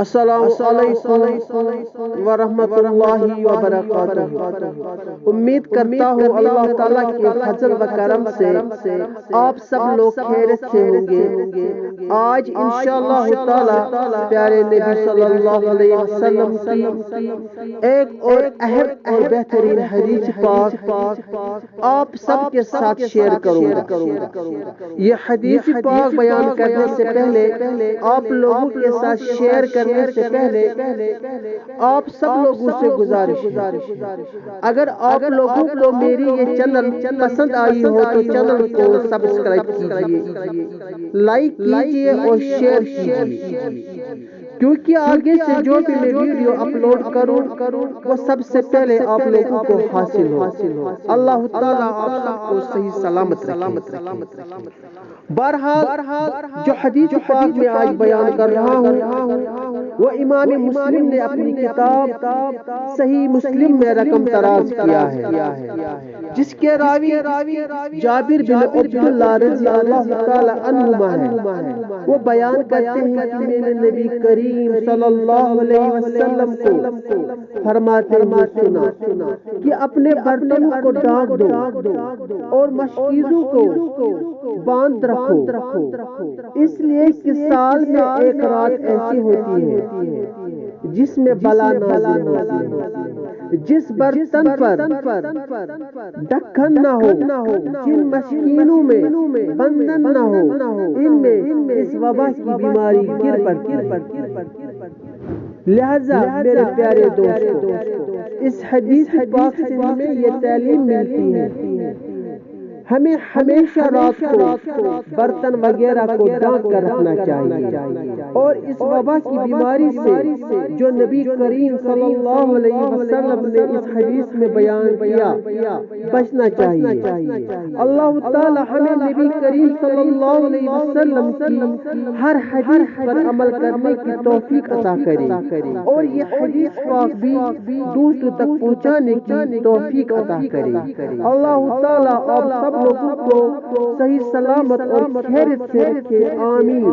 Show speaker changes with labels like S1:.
S1: السلام علیکم ورحمۃ اللہ وبرکاتہ۔ امید کرتا ہوں اللہ تعالیٰ کے فضل و کرم سے آپ سب لوگ خیریت سے ہوں گے۔ آج انشاءاللہ تعالیٰ پیارے نبی صلی اللہ علیہ وسلم کی ایک اور اہم اور بہترین حدیث پاک آپ سب کے ساتھ شیئر کروں گا۔ یہ حدیث پاک بیان کرنے سے پہلے آپ لوگوں کے ساتھ شیئر کرنے سے پہلے آپ سب لوگوں سے گزارش ہے، اگر آپ لوگوں کو میری یہ چینل پسند آئی ہو تو چینل کو سبسکرائب کیجئے، لائک کیجئے اور شیئر کیجئے، کیونکہ آگے سے جو بھی میں ویڈیو اپلوڈ کروں وہ سب سے پہلے آپ لوگوں کو حاصل ہو۔ اللہ تعالیٰ آپ سب کو صحیح سلامت رکھے۔ بہرحال جو حدیث پاک میں آج بیان کر رہا ہوں وہ امام مسلم نے اپنی کتاب صحیح مسلم میں رقم تراز کیا ہے، جس کے راوی جابر بن عبداللہ رضی اللہ تعالی عنہما ہے۔ وہ بیان کرتے ہیں کہ میں نے نبی کریم صلی اللہ علیہ وسلم کو فرماتے ہوئے سنا کہ اپنے برتنوں کو ڈھانک دو اور مشکیزوں کو باندھ رکھو، اس لیے کہ سال میں ایک رات ایسی ہوتی ہے جس میں بلا نازل ہوتی ہے، جس برتن پر ڈھکن نہ ہو، جن مشکینوں میں بندن نہ ہو، ان میں اس وبا کی بیماری گر پڑتی۔ لہذا میرے پیارے دوستو، اس حدیث پاک سے ہمیں یہ تعلیم ملتی ہے، ہمیں ہمیشہ رات کو برتن وغیرہ کو ڈھانک کر رکھنا چاہیے اور اس وبا کی بیماری سے جو نبی کریم صلی اللہ علیہ وسلم نے اس حدیث میں بیان کیا بچنا چاہیے۔ اللہ تعالی ہمیں نبی کریم صلی اللہ علیہ وسلم کی ہر حدیث پر عمل کرنے کی توفیق عطا کرے اور یہ حدیث پاک بھی دوسروں تک پہنچانے کی توفیق عطا کرے۔ اللہ تعالی آپ سب لوگوں کو صحیح سلامت اور خیریت سے رکھے، آمین۔